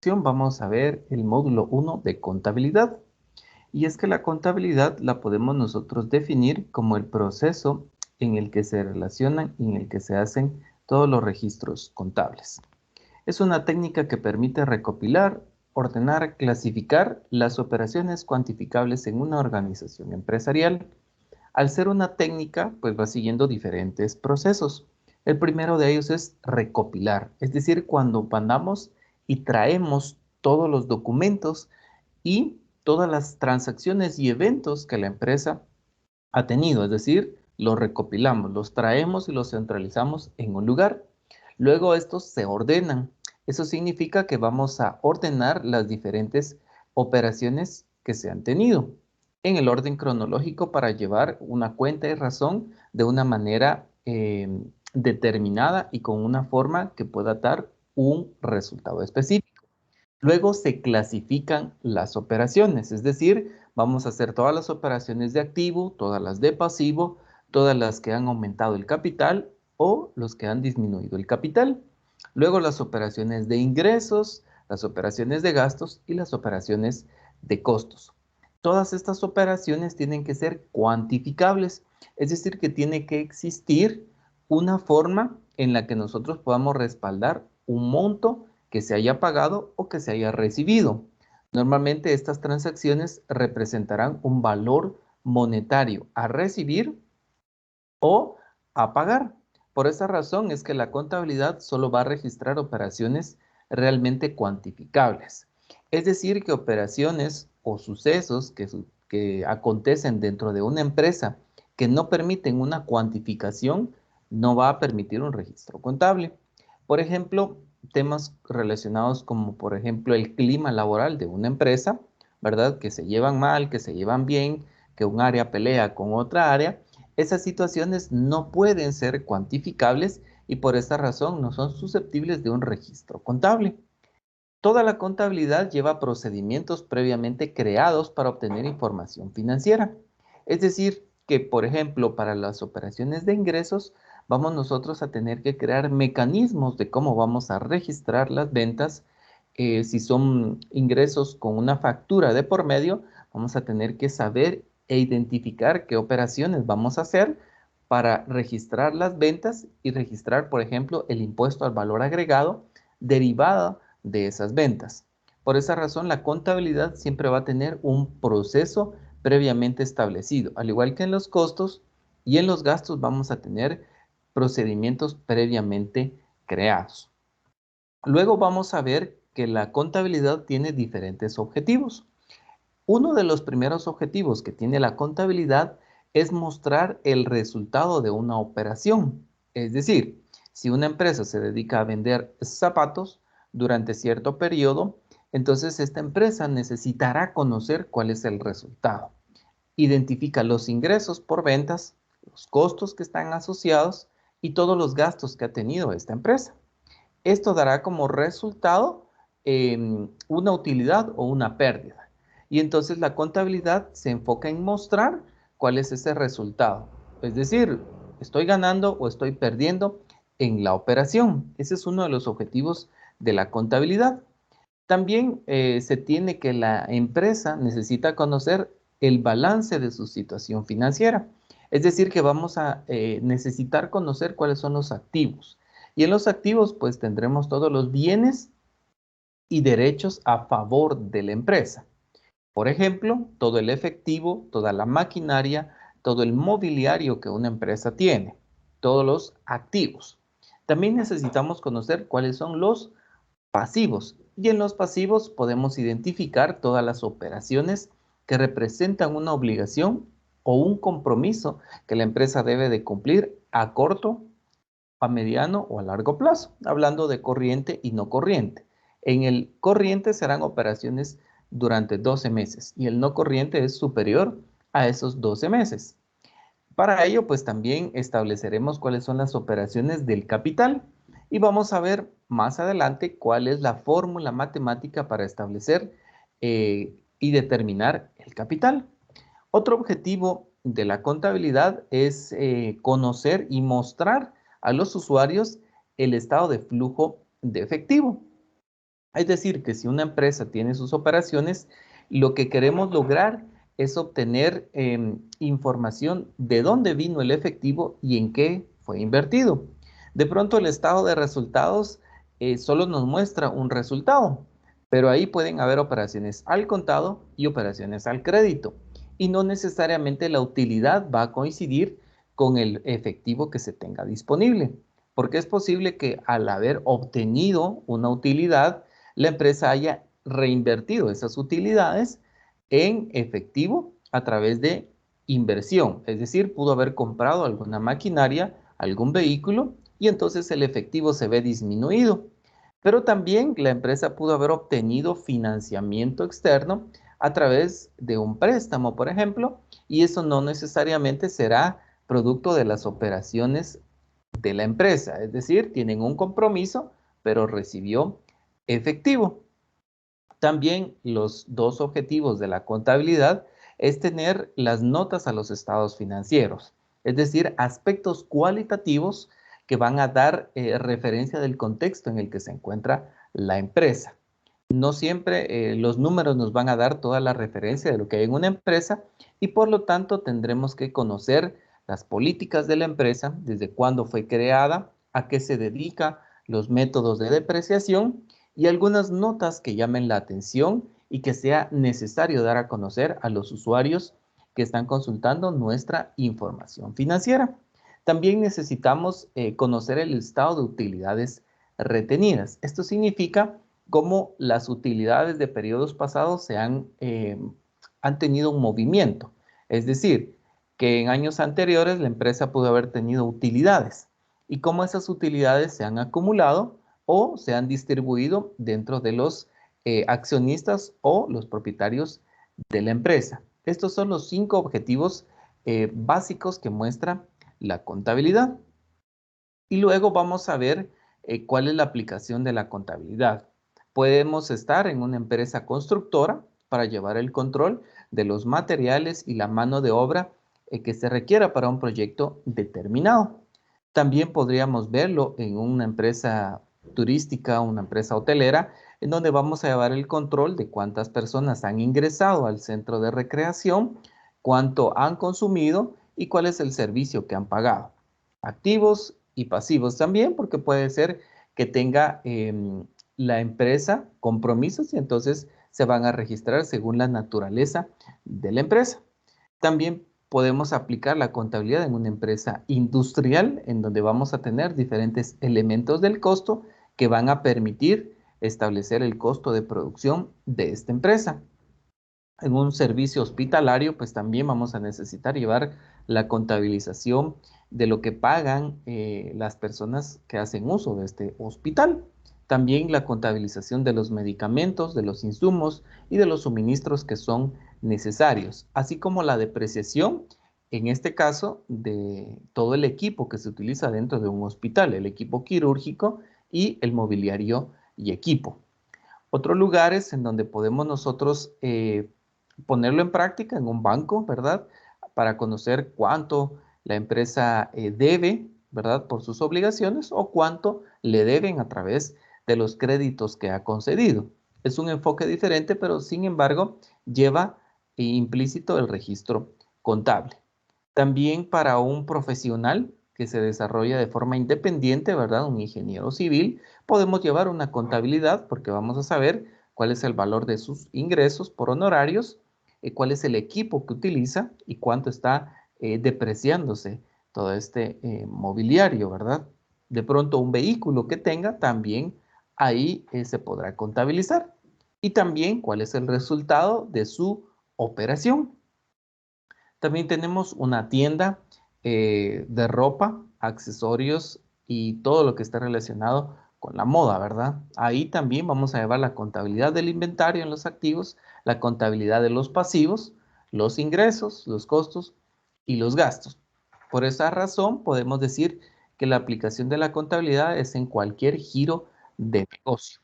Vamos a ver el módulo 1 de contabilidad. Y es que la contabilidad la podemos nosotros definir como el proceso en el que se relacionan y en el que se hacen todos los registros contables. Es una técnica que permite recopilar, ordenar, clasificar las operaciones cuantificables en una organización empresarial. Al ser una técnica, pues va siguiendo diferentes procesos. El primero de ellos es recopilar, es decir, cuando mandamos y traemos todos los documentos y todas las transacciones y eventos que la empresa ha tenido, es decir, los recopilamos, los traemos y los centralizamos en un lugar. Luego estos se ordenan. Eso significa que vamos a ordenar las diferentes operaciones que se han tenido en el orden cronológico para llevar una cuenta y razón de una manera determinada y con una forma que pueda dar un resultado específico. Luego se clasifican las operaciones, es decir, vamos a hacer todas las operaciones de activo, todas las de pasivo, todas las que han aumentado el capital o los que han disminuido el capital. Luego las operaciones de ingresos, las operaciones de gastos y las operaciones de costos. Todas estas operaciones tienen que ser cuantificables, es decir, que tiene que existir una forma en la que nosotros podamos respaldar un monto que se haya pagado o que se haya recibido. Normalmente estas transacciones representarán un valor monetario a recibir o a pagar. Por esa razón es que la contabilidad solo va a registrar operaciones realmente cuantificables. Es decir, que operaciones o sucesos que acontecen dentro de una empresa que no permiten una cuantificación, no va a permitir un registro contable. Por ejemplo, temas relacionados como, por ejemplo, el clima laboral de una empresa, ¿verdad? Que se llevan mal, que se llevan bien, que un área pelea con otra área. Esas situaciones no pueden ser cuantificables y por esta razón no son susceptibles de un registro contable. Toda la contabilidad lleva procedimientos previamente creados para obtener información financiera. Es decir, que por ejemplo para las operaciones de ingresos vamos nosotros a tener que crear mecanismos de cómo vamos a registrar las ventas. Si son ingresos con una factura de por medio, vamos a tener que saber e identificar qué operaciones vamos a hacer para registrar las ventas y registrar, por ejemplo, el impuesto al valor agregado derivado de esas ventas. Por esa razón, la contabilidad siempre va a tener un proceso previamente establecido. Al igual que en los costos y en los gastos vamos a tener procedimientos previamente creados. Luego vamos a ver que la contabilidad tiene diferentes objetivos. Uno de los primeros objetivos que tiene la contabilidad es mostrar el resultado de una operación. Es decir, si una empresa se dedica a vender zapatos durante cierto periodo, entonces esta empresa necesitará conocer cuál es el resultado. Identifica los ingresos por ventas, los costos que están asociados y todos los gastos que ha tenido esta empresa. Esto dará como resultado una utilidad o una pérdida. Y entonces la contabilidad se enfoca en mostrar cuál es ese resultado. Es decir, estoy ganando o estoy perdiendo en la operación. Ese es uno de los objetivos de la contabilidad. También se tiene que la empresa necesita conocer el balance de su situación financiera. Es decir, que vamos a necesitar conocer cuáles son los activos. Y en los activos, pues tendremos todos los bienes y derechos a favor de la empresa. Por ejemplo, todo el efectivo, toda la maquinaria, todo el mobiliario que una empresa tiene, todos los activos. También necesitamos conocer cuáles son los pasivos. Y en los pasivos podemos identificar todas las operaciones que representan una obligación o un compromiso que la empresa debe de cumplir a corto, a mediano o a largo plazo, hablando de corriente y no corriente. En el corriente serán operaciones durante 12 meses y el no corriente es superior a esos 12 meses. Para ello, pues también estableceremos cuáles son las operaciones del capital y vamos a ver más adelante cuál es la fórmula matemática para establecer y determinar el capital. Otro objetivo de la contabilidad es conocer y mostrar a los usuarios el estado de flujo de efectivo. Es decir, que si una empresa tiene sus operaciones, lo que queremos lograr es obtener información de dónde vino el efectivo y en qué fue invertido. De pronto el estado de resultados solo nos muestra un resultado, pero ahí pueden haber operaciones al contado y operaciones al crédito. Y no necesariamente la utilidad va a coincidir con el efectivo que se tenga disponible, porque es posible que al haber obtenido una utilidad, la empresa haya reinvertido esas utilidades en efectivo a través de inversión. Es decir, pudo haber comprado alguna maquinaria, algún vehículo y entonces el efectivo se ve disminuido. Pero también la empresa pudo haber obtenido financiamiento externo a través de un préstamo, por ejemplo, y eso no necesariamente será producto de las operaciones de la empresa. Es decir, tienen un compromiso, pero recibió efectivo. También los dos objetivos de la contabilidad es tener las notas a los estados financieros, es decir, aspectos cualitativos que van a dar referencia del contexto en el que se encuentra la empresa. No siempre los números nos van a dar toda la referencia de lo que hay en una empresa y por lo tanto tendremos que conocer las políticas de la empresa, desde cuándo fue creada, a qué se dedica, los métodos de depreciación y algunas notas que llamen la atención y que sea necesario dar a conocer a los usuarios que están consultando nuestra información financiera. También necesitamos conocer el listado de utilidades retenidas. Esto significa cómo las utilidades de periodos pasados han tenido un movimiento. Es decir, que en años anteriores la empresa pudo haber tenido utilidades y cómo esas utilidades se han acumulado o se han distribuido dentro de los accionistas o los propietarios de la empresa. Estos son los 5 objetivos básicos que muestra la contabilidad. Y luego vamos a ver cuál es la aplicación de la contabilidad. Podemos estar en una empresa constructora para llevar el control de los materiales y la mano de obra que se requiera para un proyecto determinado. También podríamos verlo en una empresa turística, una empresa hotelera, en donde vamos a llevar el control de cuántas personas han ingresado al centro de recreación, cuánto han consumido y cuál es el servicio que han pagado. Activos y pasivos también, porque puede ser que tenga la empresa compromisos y entonces se van a registrar según la naturaleza de la empresa. También podemos aplicar la contabilidad en una empresa industrial, en donde vamos a tener diferentes elementos del costo que van a permitir establecer el costo de producción de esta empresa. En un servicio hospitalario, pues también vamos a necesitar llevar la contabilización de lo que pagan las personas que hacen uso de este hospital. También la contabilización de los medicamentos, de los insumos y de los suministros que son necesarios, así como la depreciación, en este caso, de todo el equipo que se utiliza dentro de un hospital, el equipo quirúrgico y el mobiliario y equipo. Otros lugares en donde podemos nosotros ponerlo en práctica en un banco, ¿verdad? Para conocer cuánto la empresa debe, ¿verdad? Por sus obligaciones o cuánto le deben a través de los créditos que ha concedido. Es un enfoque diferente, pero sin embargo lleva implícito el registro contable. También para un profesional que se desarrolla de forma independiente, ¿verdad? Un ingeniero civil, podemos llevar una contabilidad porque vamos a saber cuál es el valor de sus ingresos por honorarios, cuál es el equipo que utiliza y cuánto está depreciándose todo este mobiliario, ¿verdad? De pronto un vehículo que tenga también ahí se podrá contabilizar. Y también cuál es el resultado de su operación. También tenemos una tienda de ropa, accesorios y todo lo que está relacionado con la moda, ¿verdad? Ahí también vamos a llevar la contabilidad del inventario en los activos, la contabilidad de los pasivos, los ingresos, los costos y los gastos. Por esa razón podemos decir que la aplicación de la contabilidad es en cualquier giro de negocio.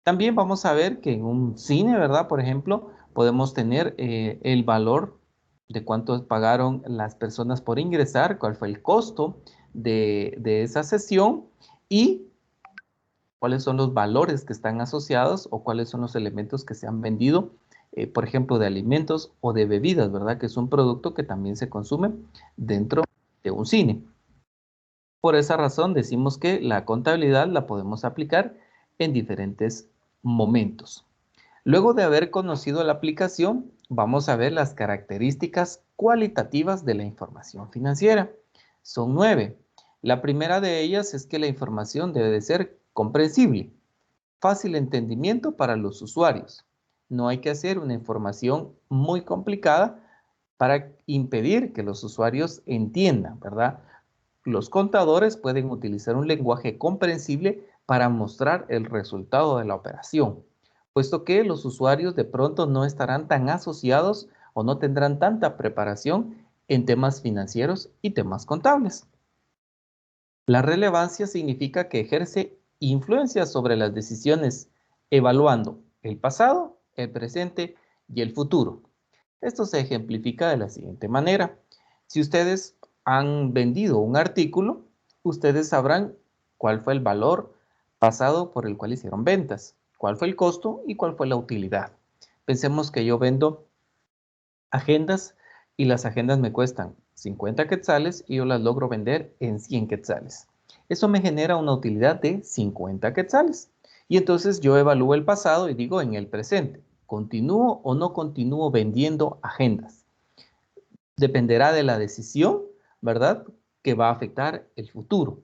También vamos a ver que en un cine, ¿verdad? Por ejemplo, podemos tener el valor de cuánto pagaron las personas por ingresar, cuál fue el costo de esa sesión y cuáles son los valores que están asociados o cuáles son los elementos que se han vendido, por ejemplo, de alimentos o de bebidas, ¿verdad? Que es un producto que también se consume dentro de un cine. Por esa razón decimos que la contabilidad la podemos aplicar en diferentes momentos. Luego de haber conocido la aplicación, vamos a ver las características cualitativas de la información financiera. Son 9. La primera de ellas es que la información debe de ser comprensible, fácil entendimiento para los usuarios. No hay que hacer una información muy complicada para impedir que los usuarios entiendan, ¿verdad? Los contadores pueden utilizar un lenguaje comprensible para mostrar el resultado de la operación, puesto que los usuarios de pronto no estarán tan asociados o no tendrán tanta preparación en temas financieros y temas contables. La relevancia significa que ejerce influencia sobre las decisiones, evaluando el pasado, el presente y el futuro. Esto se ejemplifica de la siguiente manera. Si ustedes han vendido un artículo, ustedes sabrán cuál fue el valor pasado por el cual hicieron ventas, cuál fue el costo y cuál fue la utilidad. Pensemos que yo vendo agendas y las agendas me cuestan 50 quetzales y yo las logro vender en 100 quetzales. Eso me genera una utilidad de 50 quetzales. Y entonces yo evalúo el pasado y digo en el presente, ¿continúo o no continúo vendiendo agendas? Dependerá de la decisión, ¿verdad?, que va a afectar el futuro.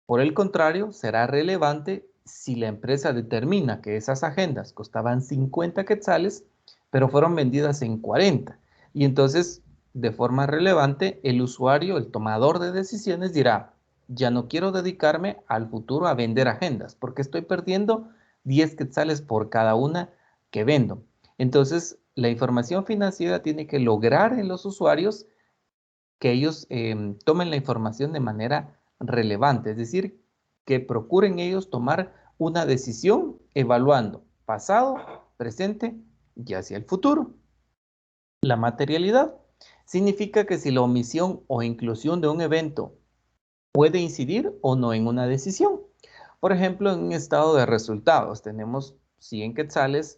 Por el contrario, será relevante si la empresa determina que esas agendas costaban 50 quetzales, pero fueron vendidas en 40. Y entonces, de forma relevante, el usuario, el tomador de decisiones dirá, ya no quiero dedicarme al futuro a vender agendas, porque estoy perdiendo 10 quetzales por cada una que vendo. Entonces, la información financiera tiene que lograr en los usuarios que ellos tomen la información de manera relevante, es decir, que procuren ellos tomar una decisión evaluando pasado, presente y hacia el futuro. La materialidad significa que si la omisión o inclusión de un evento puede incidir o no en una decisión. Por ejemplo, en un estado de resultados tenemos 100 quetzales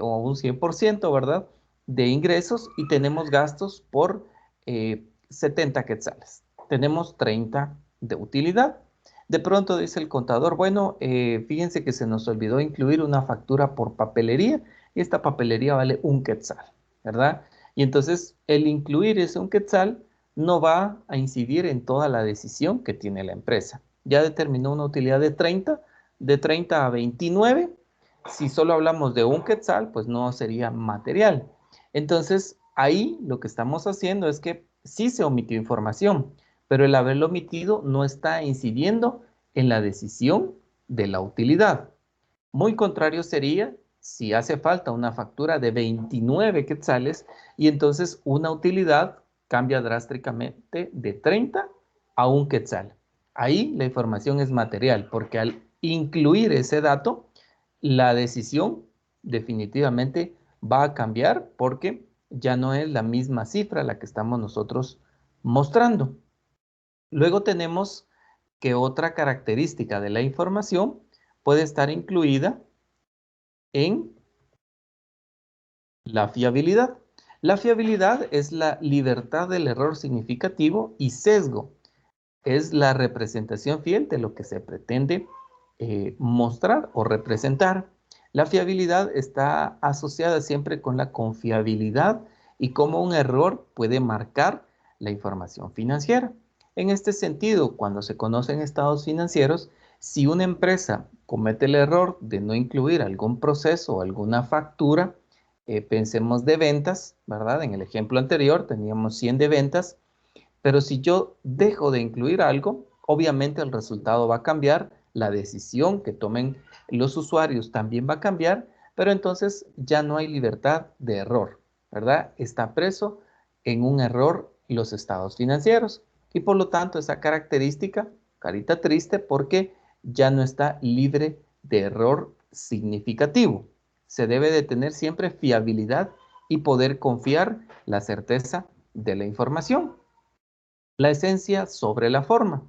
o un 100%, ¿verdad?, de ingresos y tenemos gastos por 70 quetzales. Tenemos 30 de utilidad. De pronto dice el contador, bueno, fíjense que se nos olvidó incluir una factura por papelería y esta papelería vale un quetzal, ¿verdad? Y entonces el incluir ese un quetzal no va a incidir en toda la decisión que tiene la empresa. Ya determinó una utilidad de 30 a 29. Si solo hablamos de un quetzal, pues no sería material. Entonces, ahí lo que estamos haciendo es que sí se omitió información, pero el haberlo omitido no está incidiendo en la decisión de la utilidad. Muy contrario sería si hace falta una factura de 29 quetzales y entonces una utilidad cambia drásticamente de 30 a un quetzal. Ahí la información es material porque al incluir ese dato, la decisión definitivamente va a cambiar porque ya no es la misma cifra la que estamos nosotros mostrando. Luego tenemos que otra característica de la información puede estar incluida en la fiabilidad. La fiabilidad es la libertad del error significativo y sesgo. Es la representación fiel de lo que se pretende mostrar o representar. La fiabilidad está asociada siempre con la confiabilidad y cómo un error puede marcar la información financiera. En este sentido, cuando se conocen estados financieros, si una empresa comete el error de no incluir algún proceso o alguna factura, pensemos de ventas, ¿verdad? En el ejemplo anterior teníamos 100 de ventas, pero si yo dejo de incluir algo, obviamente el resultado va a cambiar, la decisión que tomen los usuarios también va a cambiar, pero entonces ya no hay libertad de error, ¿verdad? Está preso en un error los estados financieros y por lo tanto esa característica, carita triste, porque ya no está libre de error significativo. Se debe de tener siempre fiabilidad y poder confiar la certeza de la información. La esencia sobre la forma.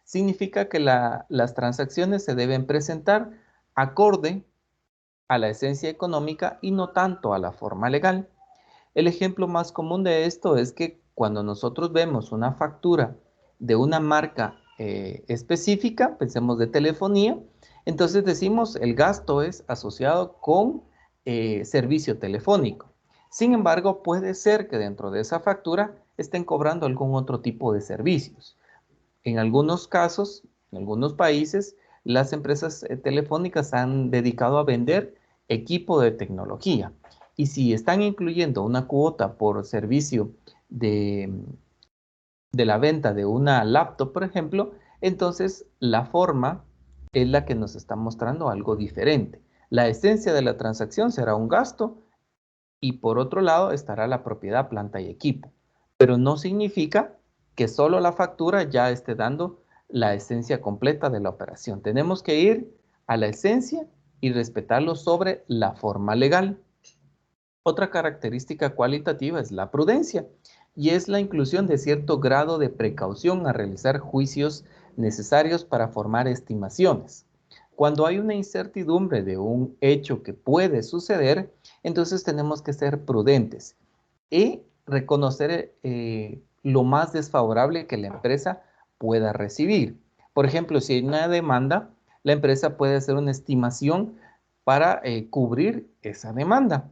significa que las transacciones se deben presentar acorde a la esencia económica y no tanto a la forma legal. El ejemplo más común de esto es que cuando nosotros vemos una factura de una marca específica, pensemos de telefonía, entonces decimos el gasto es asociado con servicio telefónico. Sin embargo, puede ser que dentro de esa factura estén cobrando algún otro tipo de servicios. En algunos casos, en algunos países, las empresas telefónicas han dedicado a vender equipo de tecnología. Y si están incluyendo una cuota por servicio de, de la venta de una laptop, por ejemplo, entonces la forma es la que nos está mostrando algo diferente. La esencia de la transacción será un gasto y por otro lado estará la propiedad, planta y equipo. Pero no significa que solo la factura ya esté dando la esencia completa de la operación. Tenemos que ir a la esencia y respetarlo sobre la forma legal. Otra característica cualitativa es la prudencia y es la inclusión de cierto grado de precaución a realizar juicios necesarios para formar estimaciones. Cuando hay una incertidumbre de un hecho que puede suceder, entonces tenemos que ser prudentes y reconocer lo más desfavorable que la empresa pueda recibir. Por ejemplo, si hay una demanda, la empresa puede hacer una estimación para cubrir esa demanda.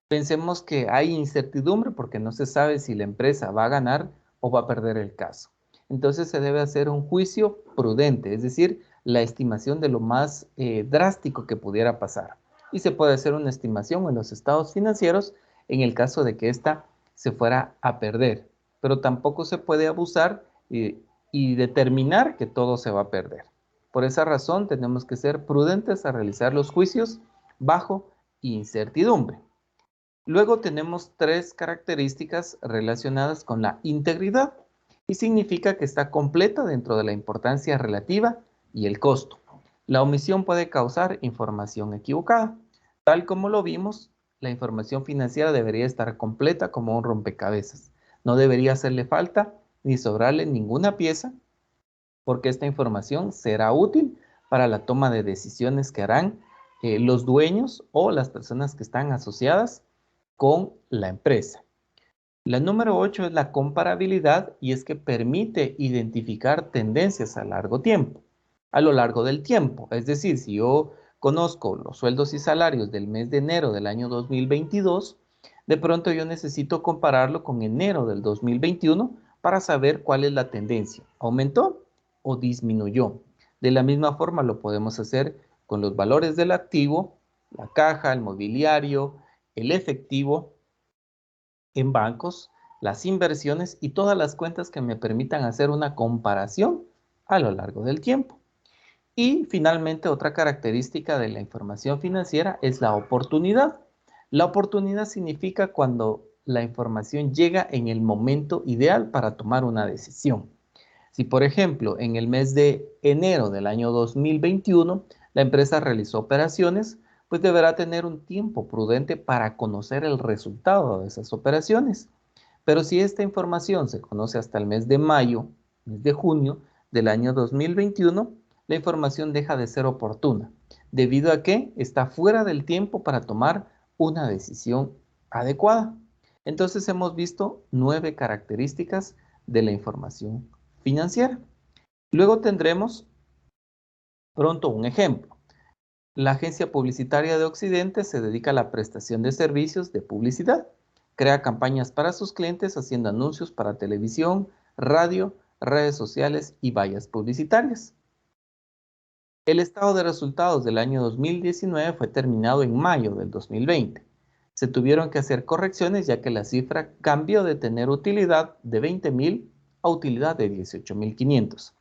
Pensemos que hay incertidumbre porque no se sabe si la empresa va a ganar o va a perder el caso. Entonces se debe hacer un juicio prudente, es decir, la estimación de lo más drástico que pudiera pasar. Y se puede hacer una estimación en los estados financieros en el caso de que ésta se fuera a perder. Pero tampoco se puede abusar y determinar que todo se va a perder. Por esa razón tenemos que ser prudentes a realizar los juicios bajo incertidumbre. Luego tenemos tres características relacionadas con la integridad y significa que está completa dentro de la importancia relativa y el costo. La omisión puede causar información equivocada. Tal como lo vimos, la información financiera debería estar completa como un rompecabezas. No debería hacerle falta ni sobrarle ninguna pieza porque esta información será útil para la toma de decisiones que harán los dueños o las personas que están asociadas con la empresa. La número 8 es la comparabilidad y es que permite identificar tendencias a lo largo del tiempo. Es decir, si yo conozco los sueldos y salarios del mes de enero del año 2022, de pronto yo necesito compararlo con enero del 2021 para saber cuál es la tendencia. ¿Aumentó o disminuyó? De la misma forma lo podemos hacer con los valores del activo, la caja, el mobiliario, el efectivo en bancos, las inversiones y todas las cuentas que me permitan hacer una comparación a lo largo del tiempo. Y finalmente, otra característica de la información financiera es la oportunidad. La oportunidad significa cuando la información llega en el momento ideal para tomar una decisión. Si, por ejemplo, en el mes de enero del año 2021, la empresa realizó operaciones, pues deberá tener un tiempo prudente para conocer el resultado de esas operaciones. Pero si esta información se conoce hasta el mes de mayo, mes de junio del año 2021, la información deja de ser oportuna, debido a que está fuera del tiempo para tomar una decisión adecuada. Entonces hemos visto 9 características de la información financiera. Luego tendremos pronto un ejemplo. La agencia publicitaria de Occidente se dedica a la prestación de servicios de publicidad. Crea campañas para sus clientes haciendo anuncios para televisión, radio, redes sociales y vallas publicitarias. El estado de resultados del año 2019 fue terminado en mayo del 2020. Se tuvieron que hacer correcciones ya que la cifra cambió de tener utilidad de 20,000 a utilidad de 18,500.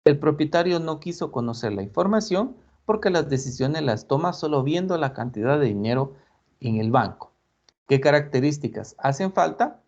El propietario no quiso conocer la información porque las decisiones las toma solo viendo la cantidad de dinero en el banco. ¿Qué características hacen falta?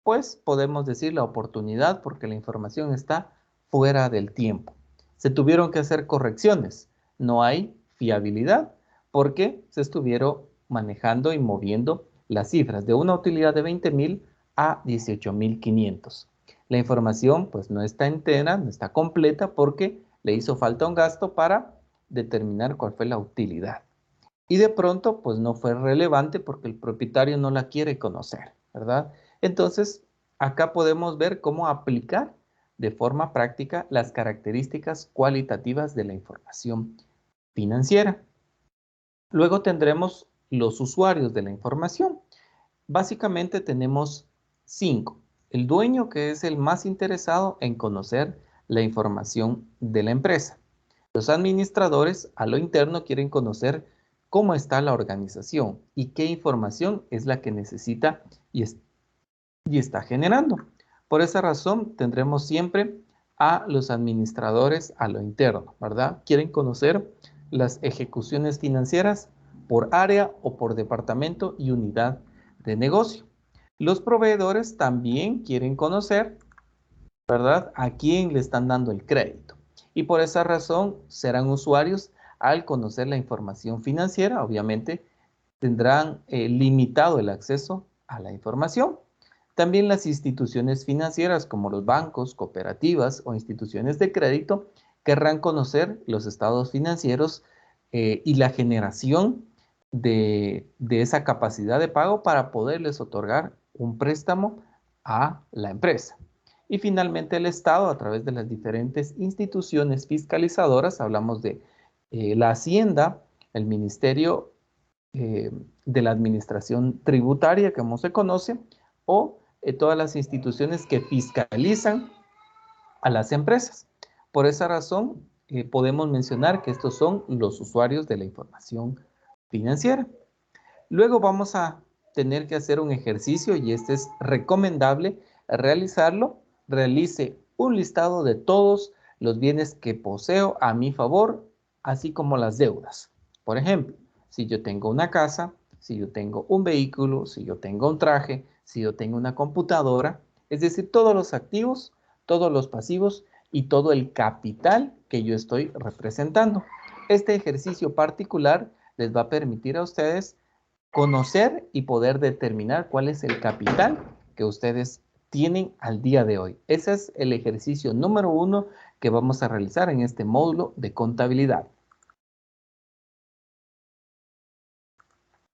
Pues podemos decir la oportunidad porque la información está fuera del tiempo. Se tuvieron que hacer correcciones. No hay fiabilidad porque se estuvieron manejando y moviendo las cifras de una utilidad de 20,000 a 18,500. La información pues no está entera, no está completa porque le hizo falta un gasto para determinar cuál fue la utilidad. Y de pronto pues no fue relevante porque el propietario no la quiere conocer, ¿verdad? Entonces acá podemos ver cómo aplicar de forma práctica las características cualitativas de la información financiera. Luego tendremos los usuarios de la información. Básicamente tenemos 5. El dueño, que es el más interesado en conocer la información de la empresa. Los administradores a lo interno quieren conocer cómo está la organización y qué información es la que necesita y está generando. Por esa razón tendremos siempre a los administradores a lo interno, ¿verdad? Quieren conocer las ejecuciones financieras por área o por departamento y unidad de negocio. Los proveedores también quieren conocer, ¿verdad?, a quién le están dando el crédito. Y por esa razón serán usuarios al conocer la información financiera. Obviamente tendrán limitado el acceso a la información. También las instituciones financieras como los bancos, cooperativas o instituciones de crédito querrán conocer los estados financieros y la generación de esa capacidad de pago para poderles otorgar un préstamo a la empresa. Y finalmente el Estado, a través de las diferentes instituciones fiscalizadoras, hablamos de la Hacienda, el Ministerio de la Administración Tributaria, como se conoce, o todas las instituciones que fiscalizan a las empresas. Por esa razón, podemos mencionar que estos son los usuarios de la información financiera. Luego vamos a tener que hacer un ejercicio y este es recomendable realizarlo. Realice un listado de todos los bienes que poseo a mi favor, así como las deudas. Por ejemplo, si yo tengo una casa, si yo tengo un vehículo, si yo tengo un traje, si yo tengo una computadora, es decir, todos los activos, todos los pasivos y todo el capital que yo estoy representando. Este ejercicio particular les va a permitir a ustedes conocer y poder determinar cuál es el capital que ustedes tienen al día de hoy. Ese es el ejercicio número 1 que vamos a realizar en este módulo de contabilidad.